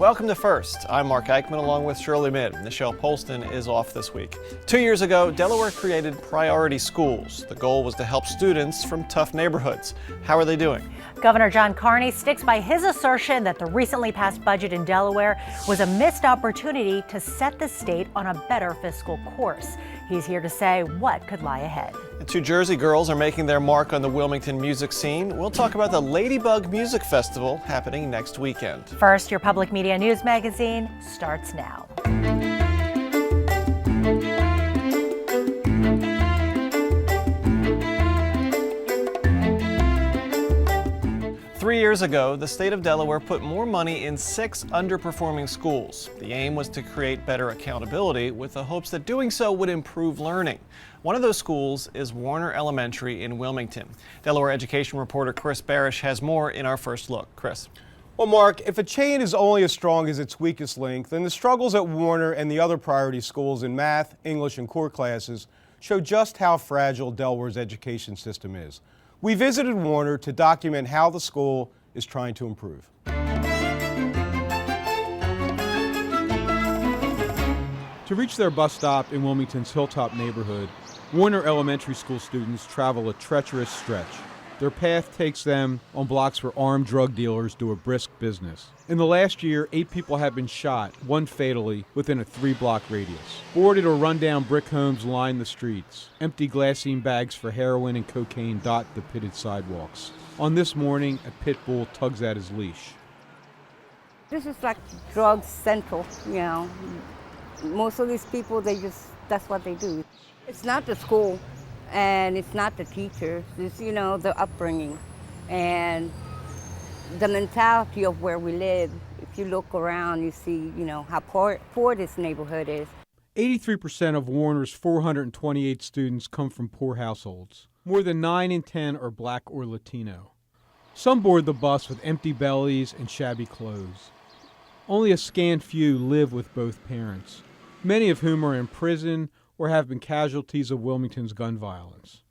Welcome to First. I'm Mark Eichmann along with Shirley Midd. Nichelle Polston is off this week. 2 years ago, Delaware created priority schools. The goal was to help students from tough neighborhoods. How are they doing? Governor John Carney sticks by his assertion that the recently passed budget in Delaware was a missed opportunity to set the state on a better fiscal course. He's here to say what could lie ahead. The two Jersey girls are making their mark on the Wilmington music scene. We'll talk about the Ladybug Music Festival happening next weekend. First, your public media news magazine starts now. 3 years ago, the state of Delaware put more money in 6 underperforming schools. The aim was to create better accountability with the hopes that doing so would improve learning. One of those schools is Warner Elementary in Wilmington. Delaware education reporter Cris Barrish has more in our first look. Chris. Well, Mark, if a chain is only as strong as its weakest link, then the struggles at Warner and the other priority schools in math, English, and core classes show just how fragile Delaware's education system is. We visited Warner to document how the school is trying to improve. To reach their bus stop in Wilmington's Hilltop neighborhood, Warner Elementary School students travel a treacherous stretch. Their path takes them on blocks where armed drug dealers do a brisk business. In the last year, 8 people have been shot, one fatally, within a 3-block radius. Boarded or run-down brick homes line the streets. Empty glassine bags for heroin and cocaine dot the pitted sidewalks. On this morning, a pit bull tugs at his leash. This is like drug central, you know. Most of these people, that's what they do. It's not the school. And it's not the teachers, it's, the upbringing and the mentality of where we live. If you look around, you see, how poor this neighborhood is. 83% of Warner's 428 students come from poor households. More than 9 in 10 are black or Latino. Some board the bus with empty bellies and shabby clothes. Only a scant few live with both parents, many of whom are in prison or have been casualties of Wilmington's gun violence.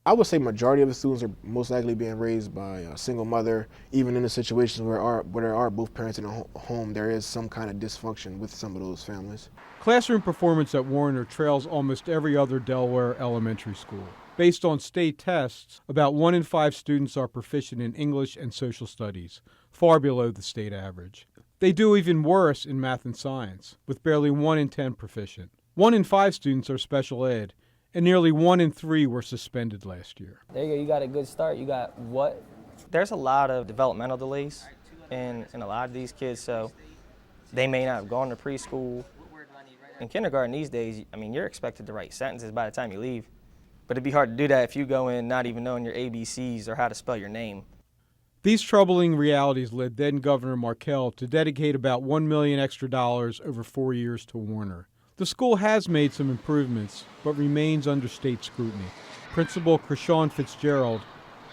I would say majority of the students are most likely being raised by a single mother. Even in the situations where there are both parents in a home, there is some kind of dysfunction with some of those families. Classroom performance at Warner trails almost every other Delaware elementary school. Based on state tests, about 1 in 5 students are proficient in English and social studies, far below the state average. They do even worse in math and science, with barely 1 in 10 proficient. 1 in 5 students are special ed, and nearly 1 in 3 were suspended last year. There you go, you got a good start. You got what? There's a lot of developmental delays in a lot of these kids, so they may not have gone to preschool. In kindergarten these days, you're expected to write sentences by the time you leave, but it'd be hard to do that if you go in not even knowing your ABCs or how to spell your name. These troubling realities led then Governor Markell to dedicate about $1 million extra over 4 years to Warner. The school has made some improvements, but remains under state scrutiny. Principal Krishawn Fitzgerald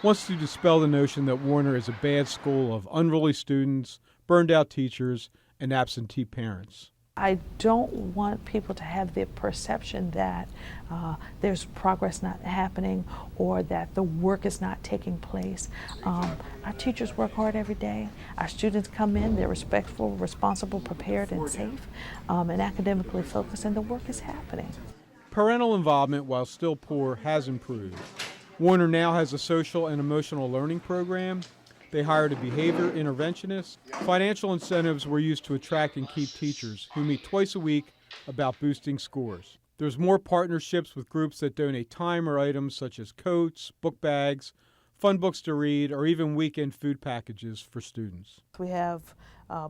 wants to dispel the notion that Warner is a bad school of unruly students, burned-out teachers, and absentee parents. I don't want people to have the perception that there's progress not happening or that the work is not taking place. Our teachers work hard every day. Our students come in, they're respectful, responsible, prepared, and safe, and academically focused, and the work is happening. Parental involvement, while still poor, has improved. Warner now has a social and emotional learning program. They hired a behavior interventionist. Financial incentives were used to attract and keep teachers who meet twice a week about boosting scores. There's more partnerships with groups that donate time or items such as coats, book bags, fun books to read, or even weekend food packages for students. We have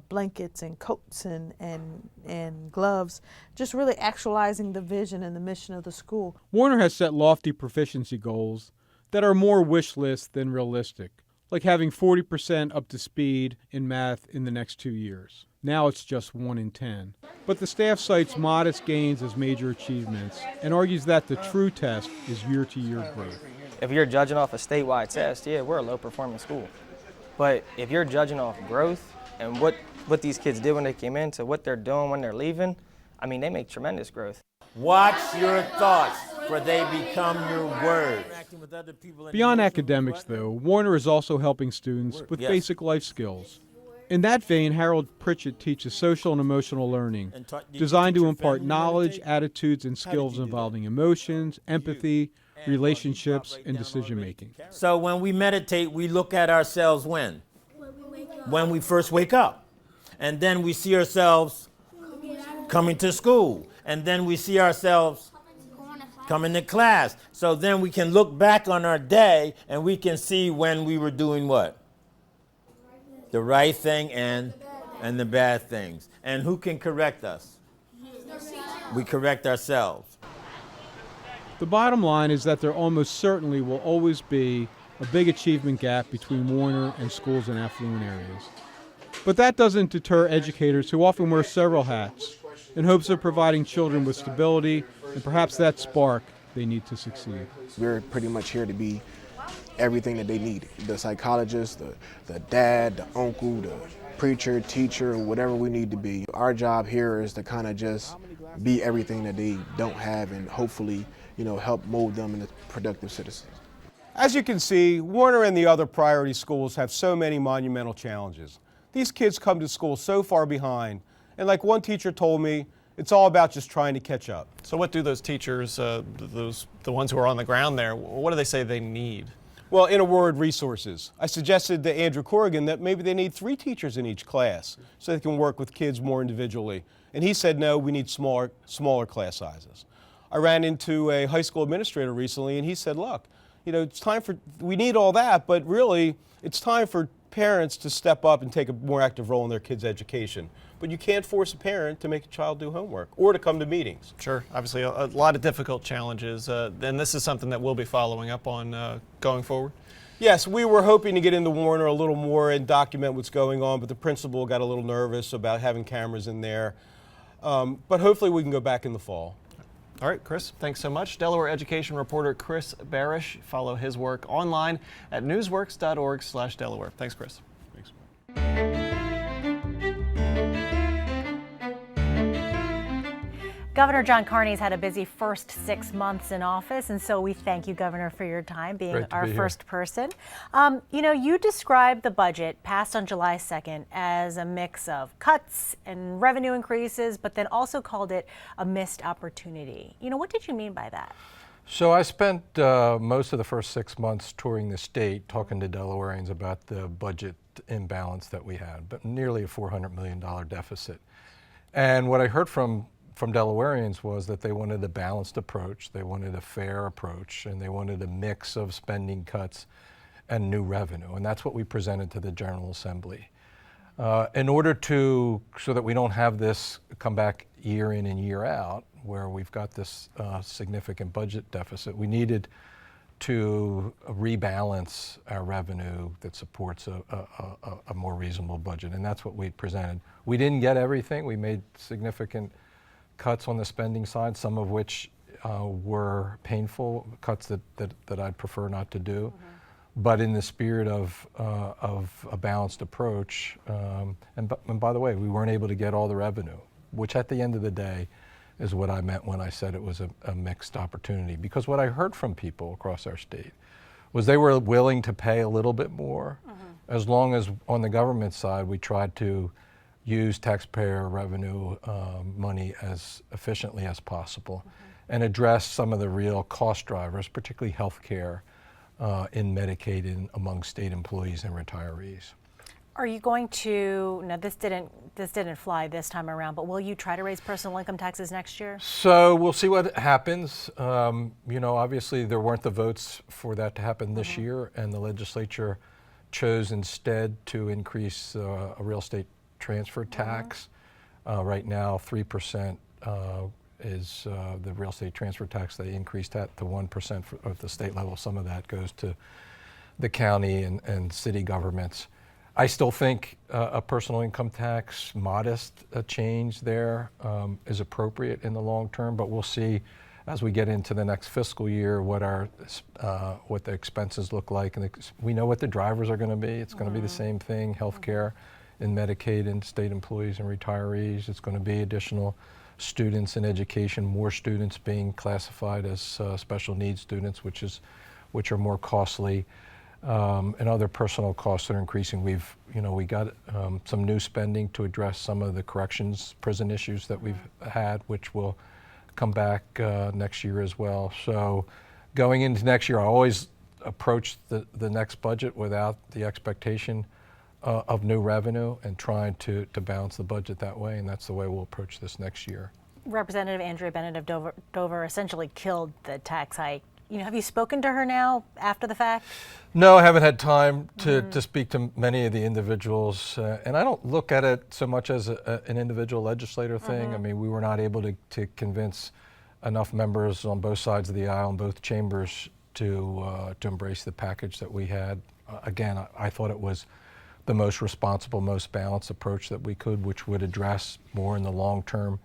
blankets and coats and gloves, just really actualizing the vision and the mission of the school. Warner has set lofty proficiency goals that are more wish list than realistic, like having 40% up to speed in math in the next 2 years. Now it's just 1 in 10. But the staff cites modest gains as major achievements and argues that the true test is year-to-year growth. If you're judging off a statewide test, yeah, we're a low-performing school. But if you're judging off growth and what these kids did when they came in to what they're doing when they're leaving, they make tremendous growth. Watch your thoughts, for they become your words. Beyond academics, though, Warner is also helping students with basic life skills. In that vein, Harold Pritchett teaches social and emotional learning, designed to impart knowledge, attitudes, and skills involving emotions, empathy, relationships, and decision-making. So when we meditate, we look at ourselves when? When we first wake up. And then we see ourselves coming to school. And then we see ourselves coming to class. So then we can look back on our day and we can see when we were doing what? The right thing and the bad things. And who can correct us? We correct ourselves. The bottom line is that there almost certainly will always be a big achievement gap between Warner and schools in affluent areas. But that doesn't deter educators who often wear several hats in hopes of providing children with stability and perhaps that spark they need to succeed. We're pretty much here to be everything that they need. The psychologist, the dad, the uncle, the preacher, teacher, whatever we need to be. Our job here is to kind of just be everything that they don't have and hopefully, help mold them into productive citizens. As you can see, Warner and the other priority schools have so many monumental challenges. These kids come to school so far behind, and like one teacher told me, it's all about just trying to catch up. So what do those teachers, the ones who are on the ground there, what do they say they need? Well, in a word, resources. I suggested to Andrew Corrigan that maybe they need 3 teachers in each class so they can work with kids more individually. And he said, no, we need smaller class sizes. I ran into a high school administrator recently and he said, look, it's time we need all that, but really it's time for parents to step up and take a more active role in their kids' education. But you can't force a parent to make a child do homework or to come to meetings. Sure, obviously a lot of difficult challenges, and this is something that we'll be following up on going forward. Yes, we were hoping to get into Warner a little more and document what's going on, but the principal got a little nervous about having cameras in there. But hopefully we can go back in the fall. All right, Cris, thanks so much. Delaware education reporter Cris Barrish. Follow his work online at newsworks.org/Delaware. Thanks, Cris. Thanks. Governor John Carney's had a busy first 6 months in office, and so we thank you, Governor, for your time being our first person. You described the budget passed on July 2nd as a mix of cuts and revenue increases, but then also called it a missed opportunity. What did you mean by that? So I spent most of the first 6 months touring the state, talking to Delawareans about the budget imbalance that we had, but nearly a $400 million deficit. And what I heard from Delawareans was that they wanted a balanced approach, they wanted a fair approach, and they wanted a mix of spending cuts and new revenue. And that's what we presented to the General Assembly. In order so that we don't have this come back year in and year out, where we've got this significant budget deficit, we needed to rebalance our revenue that supports a more reasonable budget. And that's what we presented. We didn't get everything. We made significant cuts on the spending side, some of which were painful, cuts that I'd prefer not to do. Mm-hmm. But in the spirit of a balanced approach, and by the way, we weren't able to get all the revenue, which at the end of the day is what I meant when I said it was a mixed opportunity. Because what I heard from people across our state was they were willing to pay a little bit more, as long as on the government side we tried to use taxpayer revenue money as efficiently as possible and address some of the real cost drivers, particularly health care in Medicaid and among state employees and retirees. Are you going to, now this didn't fly this time around, but will you try to raise personal income taxes next year? So we'll see what happens. Obviously there weren't the votes for that to happen this year, and the legislature chose instead to increase a real estate transfer tax. Right now 3% is the real estate transfer tax. They increased that to 1% at the state level. Some of that goes to the county and city governments. I still think a personal income tax, modest change there is appropriate in the long term, but we'll see as we get into the next fiscal year what the expenses look like. And we know what the drivers are going to be. It's going to be the same thing, health care in Medicaid and state employees and retirees. It's going to be additional students in education, more students being classified as special needs students, which are more costly. and other personal costs that are increasing. We got some new spending to address some of the corrections prison issues that we've had, which will come back next year as well. So going into next year, I always approach the next budget without the expectation of new revenue and trying to balance the budget that way, and that's the way we'll approach this next year. Representative Andrea Bennett of Dover essentially killed the tax hike. Have you spoken to her now after the fact? No, I haven't had time to speak to many of the individuals, and I don't look at it so much as an individual legislator thing. I mean, we were not able to convince enough members on both sides of the aisle in both chambers to embrace the package that we had. Again, I thought it was the most responsible, most balanced approach that we could, which would address more in the long term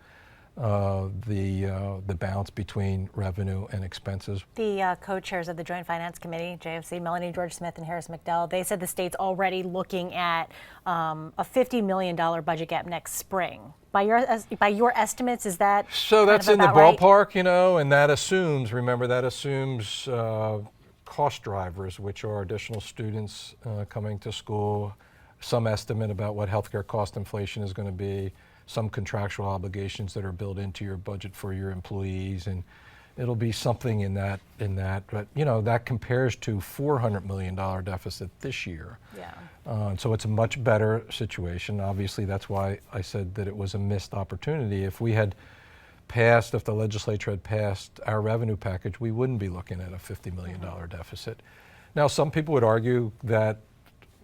the balance between revenue and expenses. The co-chairs of the Joint Finance Committee, JFC, Melanie George Smith and Harris McDowell, they said the state's already looking at a $50 million budget gap next spring. By your estimates, is that so? That's in the right? ballpark, and that assumes. Remember, that assumes cost drivers, which are additional students coming to school, some estimate about what healthcare cost inflation is going to be, some contractual obligations that are built into your budget for your employees, and it'll be something in that. But that compares to $400 million deficit this year. Yeah. So it's a much better situation. Obviously, that's why I said that it was a missed opportunity. If the legislature had passed our revenue package, we wouldn't be looking at a $50 million deficit. Now, some people would argue that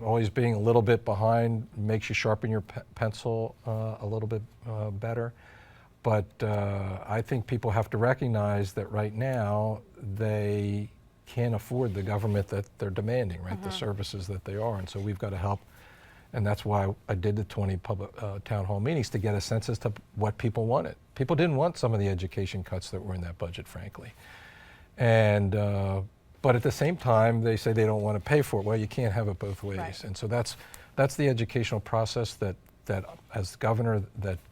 always being a little bit behind makes you sharpen your pencil a little bit better. But I think people have to recognize that right now they can't afford the government that they're demanding, right? The services that they are. And so we've got to help. And that's why I did the 20 public town hall meetings, to get a sense as to what people wanted. People didn't want some of the education cuts that were in that budget, frankly. And but at the same time, they say they don't want to pay for it. Well, you can't have it both ways. Right. And so that's the educational process that as governor,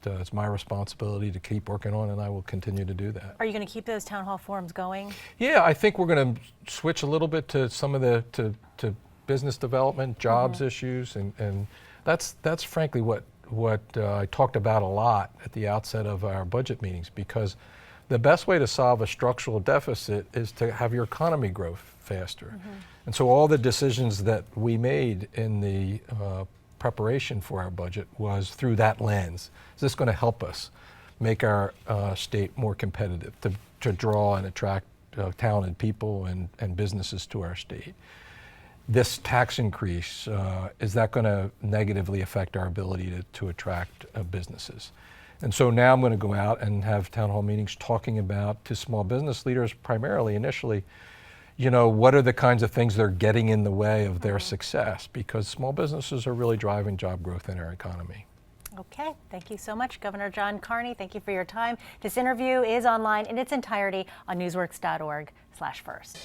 it's my responsibility to keep working on, and I will continue to do that. Are you going to keep those town hall forums going? Yeah, I think we're going to switch a little bit to some of the to business development, jobs issues, and that's frankly what I talked about a lot at the outset of our budget meetings, because the best way to solve a structural deficit is to have your economy grow faster. And so all the decisions that we made in the preparation for our budget was through that lens. Is this going to help us make our state more competitive, to draw and attract talented people and businesses to our state? This tax increase, is that going to negatively affect our ability to attract businesses? And so now I'm going to go out and have town hall meetings talking about, to small business leaders primarily initially, what are the kinds of things that are getting in the way of their success, because small businesses are really driving job growth in our economy. Okay, thank you so much, Governor John Carney. Thank you for your time. This interview is online in its entirety on newsworks.org/first.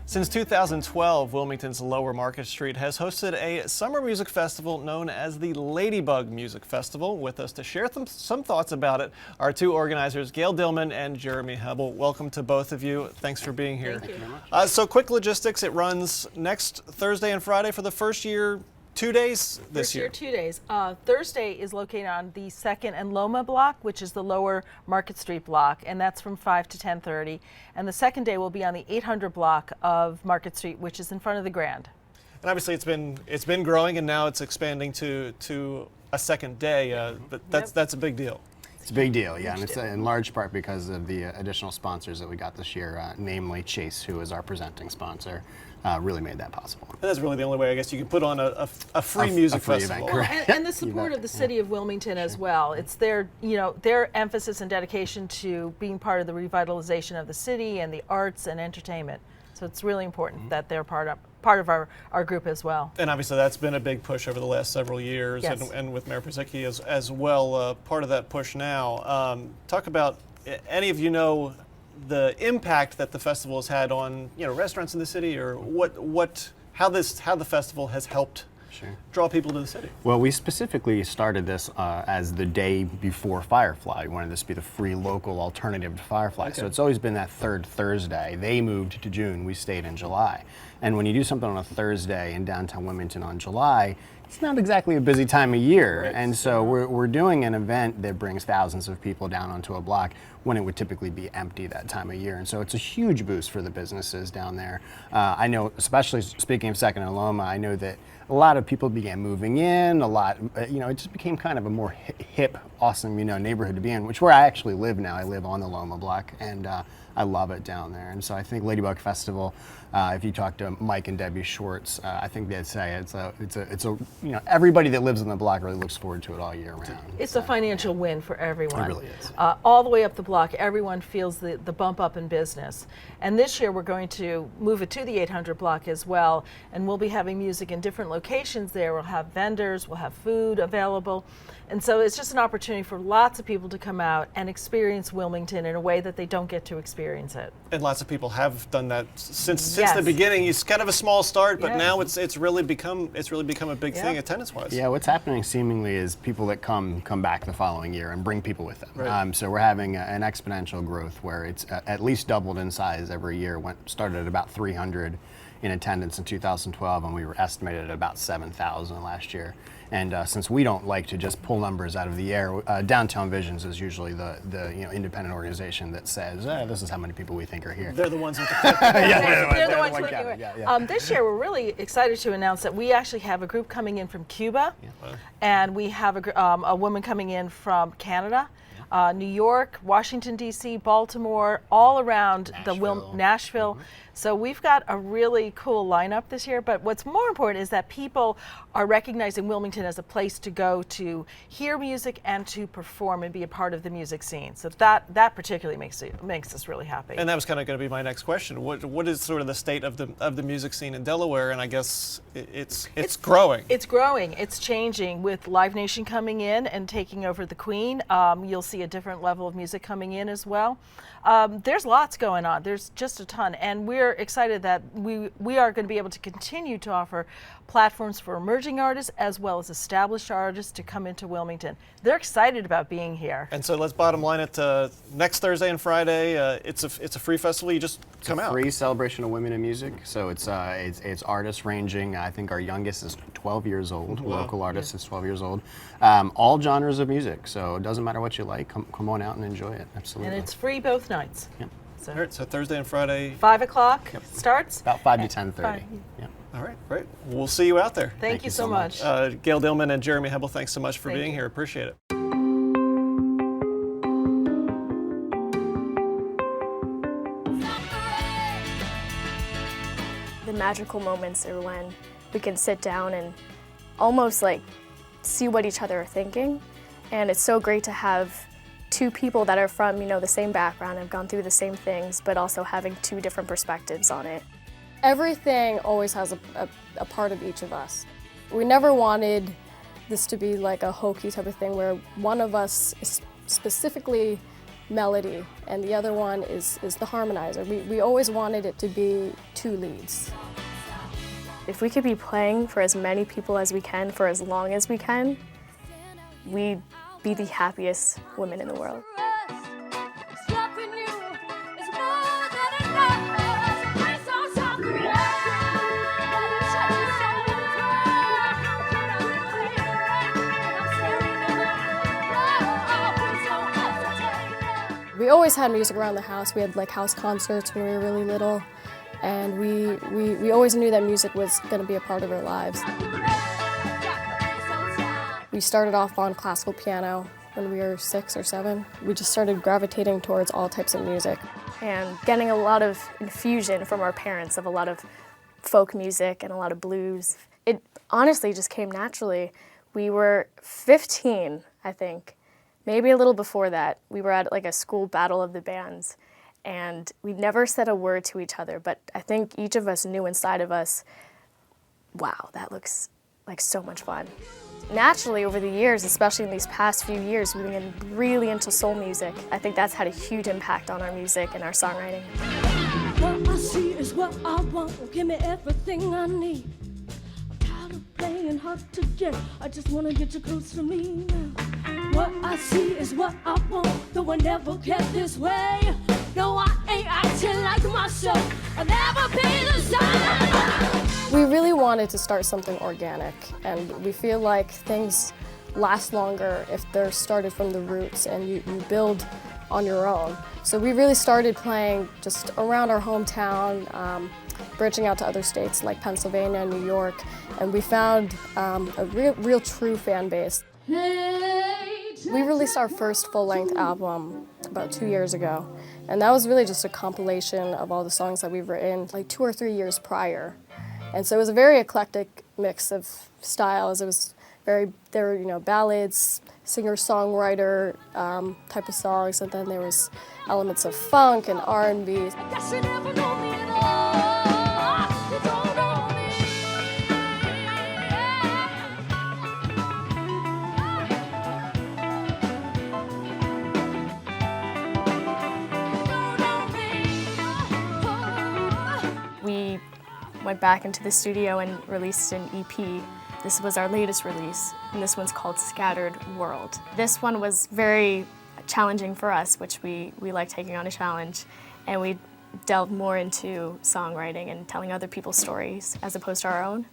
Since 2012, Wilmington's Lower Market Street has hosted a summer music festival known as the Ladybug Music Festival. With us to share some thoughts about it are two organizers, Gail Dillman and Jeremy Hebel. Welcome to both of you. Thanks for being here. Thank you very much. So quick logistics, it runs next Thursday and Friday for the first year, 2 days this year. 2 days. Thursday is located on the 2nd and Loma block, which is the Lower Market Street block, and that's from 5 to 10:30. And the second day will be on the 800 block of Market Street, which is in front of the Grand. And obviously it's been growing, and now it's expanding to a second day. But that's a big deal. It's a big deal, yeah, and it's in large part because of the additional sponsors that we got this year, namely Chase, who is our presenting sponsor. Really made that possible. And that's really the only way, I guess, you can put on a free music festival. Event, and the support of the city of Wilmington as well. It's their emphasis and dedication to being part of the revitalization of the city and the arts and entertainment. So it's really important that they're part of our group as well. And obviously that's been a big push over the last several years, yes. and with Mayor Pritchett as well, part of that push now. Talk about, any of you know the impact that the festival has had on restaurants in the city, or what how the festival has helped draw people to the city. Well, we specifically started this as the day before Firefly. We wanted this to be the free local alternative to Firefly. So it's always been that third Thursday. They moved to June, we stayed in July. And when you do something on a Thursday in downtown Wilmington on July, it's not exactly a busy time of year. And so we're doing an event that brings thousands of people down onto a block when it would typically be empty that time of year. And so it's a huge boost for the businesses down there. I know, especially speaking of Second and Loma, I know that a lot of people began moving in, it just became kind of a more hip, awesome, neighborhood to be in, which where I actually live now. I live on the Loma block, and I love it down there. And so I think Ladybug Festival, if you talk to Mike and Debbie Schwartz, I think they'd say it's a everybody that lives on the block really looks forward to it all year round. It's a financial win for everyone. It really is. All the way up the block, everyone feels the bump up in business. And this year we're going to move it to the 800 block as well, and we'll be having music in different locations there. We'll have vendors, we'll have food available. And so it's just an opportunity for lots of people to come out and experience Wilmington in a way that they don't get to experience it. And lots of people have done that since the beginning. It's kind of a small start, but now it's really become a big thing attendance-wise. Yeah, what's happening seemingly is people that come back the following year and bring people with them. Right. So we're having an exponential growth where it's at least doubled in size every year. Started at about 300 in attendance in 2012, and we were estimated at about 7,000 last year. And since we don't like to just pull numbers out of the air, Downtown Visions is usually the independent organization that says, this is how many people we think are here. They're the ones with the They're the ones looking at. This year we're really excited to announce that we actually have a group coming in from Cuba, and we have a woman coming in from Canada. New York, Washington, D.C., Baltimore, all around Nashville. So we've got a really cool lineup this year, but what's more important is that people are recognizing Wilmington as a place to go to hear music and to perform and be a part of the music scene. So that particularly makes us really happy. And that was kind of going to be my next question. What is sort of the state of the music scene in Delaware? And I guess it's growing. It's growing. It's changing with Live Nation coming in and taking over the Queen. You'll see a different level of music coming in as well. There's lots going on. There's just a ton, and we're excited that we are going to be able to continue to offer platforms for emerging artists as well as established artists to come into Wilmington. They're excited about being here. And so let's bottom line it. Next Thursday and Friday, it's a free festival. You just come out. Free celebration of women in music. So it's artists ranging. I think our youngest is 12 years old. Wow. Local artist is 12 years old. All genres of music. So it doesn't matter what you like. Come on out and enjoy it. Absolutely. And it's free both nights. Yep. All right, so Thursday and Friday. 5 o'clock starts? About 5 to 10:30. Yeah. All right, great. We'll see you out there. Thank you so much. Gail Dillman and Jeremy Hebel, thanks so much for being here. Appreciate it. The magical moments are when we can sit down and almost like see what each other are thinking. And it's so great to have two people that are from, the same background, have gone through the same things, but also having two different perspectives on it. Everything always has a part of each of us. We never wanted this to be like a hokey type of thing where one of us is specifically melody and the other one is the harmonizer. We always wanted it to be two leads. If we could be playing for as many people as we can for as long as we can, we'd be the happiest women in the world. We always had music around the house. We had like house concerts when we were really little, and we always knew that music was going to be a part of our lives. We started off on classical piano when we were 6 or 7. We just started gravitating towards all types of music. And getting a lot of infusion from our parents of a lot of folk music and a lot of blues. It honestly just came naturally. We were 15, I think, maybe a little before that. We were at like a school battle of the bands, and we never said a word to each other, but I think each of us knew inside of us, wow, that looks like so much fun. Naturally, over the years, especially in these past few years, we've been really into soul music. I think that's had a huge impact on our music and our songwriting. What I see is what I want. Give me everything I need. I'm tired of playing hard to get. I just wanna get you close to me now. What I see is what I want, though I never kept this way. No, I ain't acting like myself. I never been the same. We really wanted to start something organic, and we feel like things last longer if they're started from the roots and you build on your own. So we really started playing just around our hometown, branching out to other states like Pennsylvania and New York, and we found a real true fan base. We released our first full-length album about 2 years ago, and that was really just a compilation of all the songs that we've written like 2 or 3 years prior. And so it was a very eclectic mix of styles. It was there were ballads, singer-songwriter type of songs, and then there was elements of funk and R&B. We went back into the studio and released an EP. This was our latest release, and this one's called Scattered World. This one was very challenging for us, which we like taking on a challenge, and we delved more into songwriting and telling other people's stories as opposed to our own.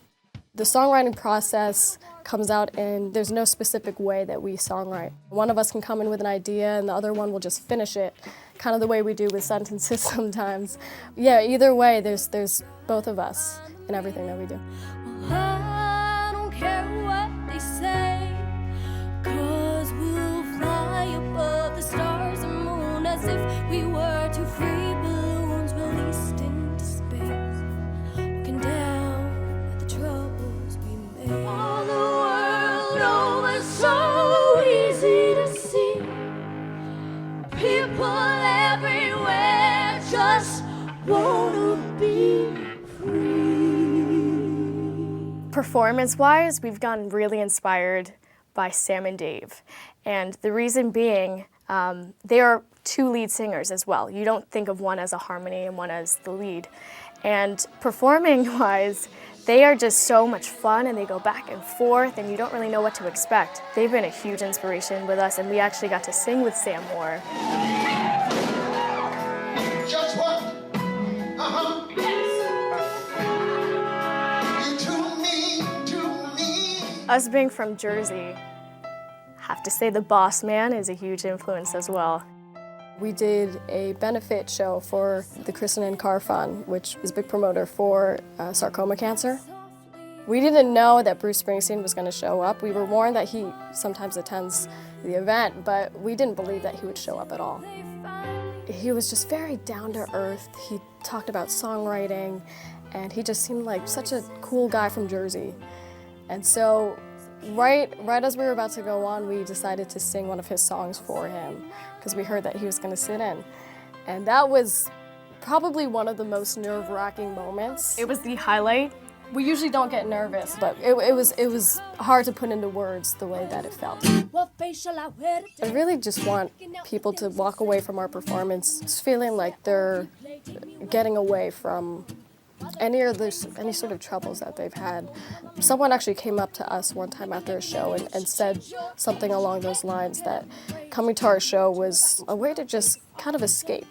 The songwriting process comes out in, there's no specific way that we songwrite. One of us can come in with an idea and the other one will just finish it, kind of the way we do with sentences sometimes. Yeah, either way, there's both of us in everything that we do. I don't care what they say, 'cause we'll fly above the stars and moon as if we were two free balloons released into space, looking down at the troubles we made. All the world over, so easy to see. People everywhere just wanna be free. Performance-wise, we've gotten really inspired by Sam and Dave. And the reason being, they are two lead singers as well. You don't think of one as a harmony and one as the lead. And performing-wise, they are just so much fun and they go back and forth and you don't really know what to expect. They've been a huge inspiration with us and we actually got to sing with Sam more. Just what? Us being from Jersey, have to say the Boss Man is a huge influence as well. We did a benefit show for the Kristen and Carr Fund, which is a big promoter for sarcoma cancer. We didn't know that Bruce Springsteen was going to show up. We were warned that he sometimes attends the event, but we didn't believe that he would show up at all. He was just very down to earth. He talked about songwriting, and he just seemed like such a cool guy from Jersey. And so right as we were about to go on, we decided to sing one of his songs for him because we heard that he was going to sit in. And that was probably one of the most nerve-wracking moments. It was the highlight. We usually don't get nervous, but it was hard to put into words the way that it felt. I really just want people to walk away from our performance feeling like they're getting away from any sort of troubles that they've had. Someone actually came up to us one time after a show and said something along those lines, that coming to our show was a way to just kind of escape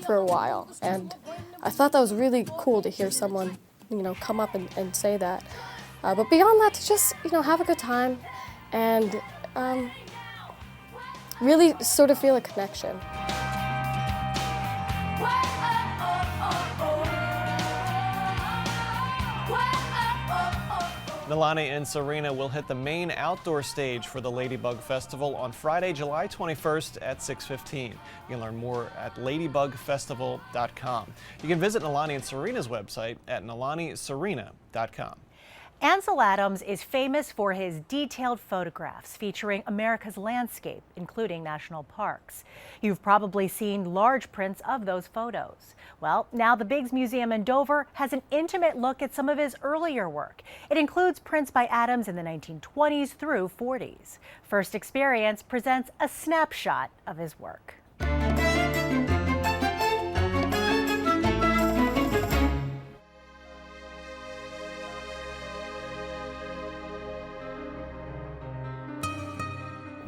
for a while. And I thought that was really cool to hear someone, come up and say that. But beyond that, to just, have a good time and really sort of feel a connection. Nalani and Serena will hit the main outdoor stage for the Ladybug Festival on Friday, July 21st at 6:15. You can learn more at ladybugfestival.com. You can visit Nalani and Serena's website at nalaniserena.com. Ansel Adams is famous for his detailed photographs featuring America's landscape, including national parks. You've probably seen large prints of those photos. Well, now the Biggs Museum in Dover has an intimate look at some of his earlier work. It includes prints by Adams in the 1920s through 40s. First Experience presents a snapshot of his work.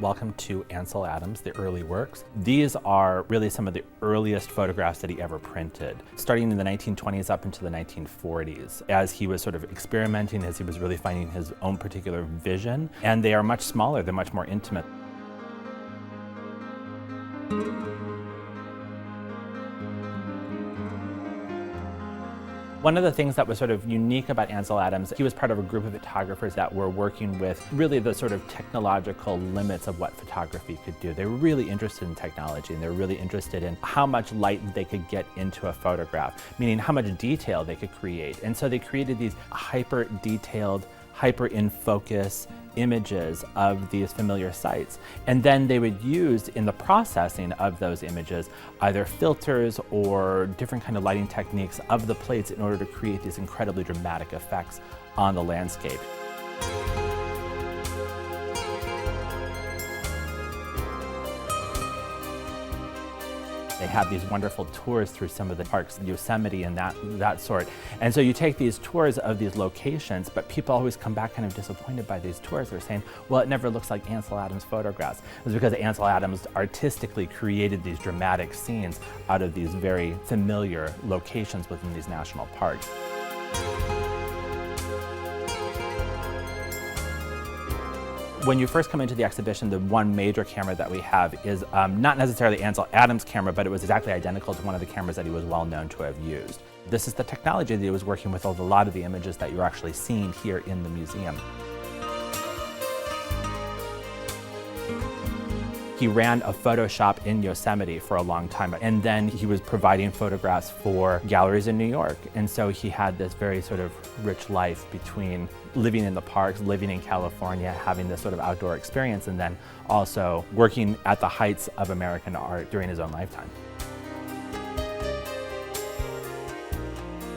Welcome to Ansel Adams, The Early Works. These are really some of the earliest photographs that he ever printed, starting in the 1920s up into the 1940s, as he was sort of experimenting, as he was really finding his own particular vision. And they are much smaller, they're much more intimate. One of the things that was sort of unique about Ansel Adams, he was part of a group of photographers that were working with really the sort of technological limits of what photography could do. They were really interested in technology, and they were really interested in how much light they could get into a photograph, meaning how much detail they could create. And so they created these hyper-detailed, hyper-in-focus images of these familiar sights. And then they would use, in the processing of those images, either filters or different kind of lighting techniques of the plates in order to create these incredibly dramatic effects on the landscape. They have these wonderful tours through some of the parks, Yosemite and that sort. And so you take these tours of these locations, but people always come back kind of disappointed by these tours. They're saying, well, it never looks like Ansel Adams' photographs. It's because Ansel Adams artistically created these dramatic scenes out of these very familiar locations within these national parks. When you first come into the exhibition, the one major camera that we have is not necessarily Ansel Adams' camera, but it was exactly identical to one of the cameras that he was well known to have used. This is the technology that he was working with, a lot of the images that you're actually seeing here in the museum. He ran a photo shop in Yosemite for a long time, and then he was providing photographs for galleries in New York. And so he had this very sort of rich life between living in the parks, living in California, having this sort of outdoor experience, and then also working at the heights of American art during his own lifetime.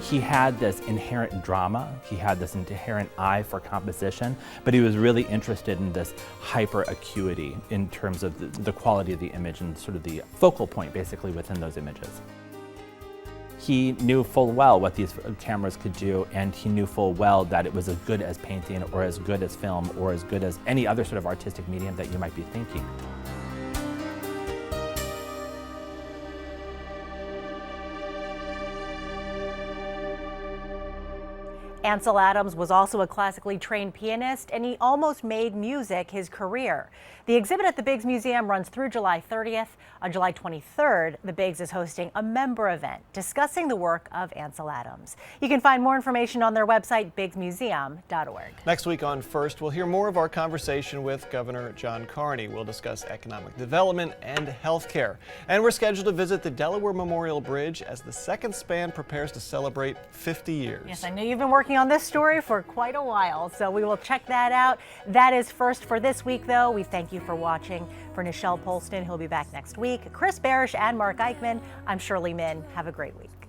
He had this inherent drama, he had this inherent eye for composition, but he was really interested in this hyper acuity in terms of the quality of the image and sort of the focal point basically within those images. He knew full well what these cameras could do, and he knew full well that it was as good as painting or as good as film or as good as any other sort of artistic medium that you might be thinking. Ansel Adams was also a classically trained pianist, and he almost made music his career. The exhibit at the Biggs Museum runs through July 30th. On July 23rd, the Biggs is hosting a member event discussing the work of Ansel Adams. You can find more information on their website, biggsmuseum.org. Next week on First, we'll hear more of our conversation with Governor John Carney. We'll discuss economic development and health care. And we're scheduled to visit the Delaware Memorial Bridge as the second span prepares to celebrate 50 years. Yes, I know you've been working on this story for quite a while, so we will check that out. That is First for this week, though. We thank you for watching. For Nichelle Polston, who'll be back next week, Cris Barrish and Mark Eichmann, I'm Shirley Min. Have a great week.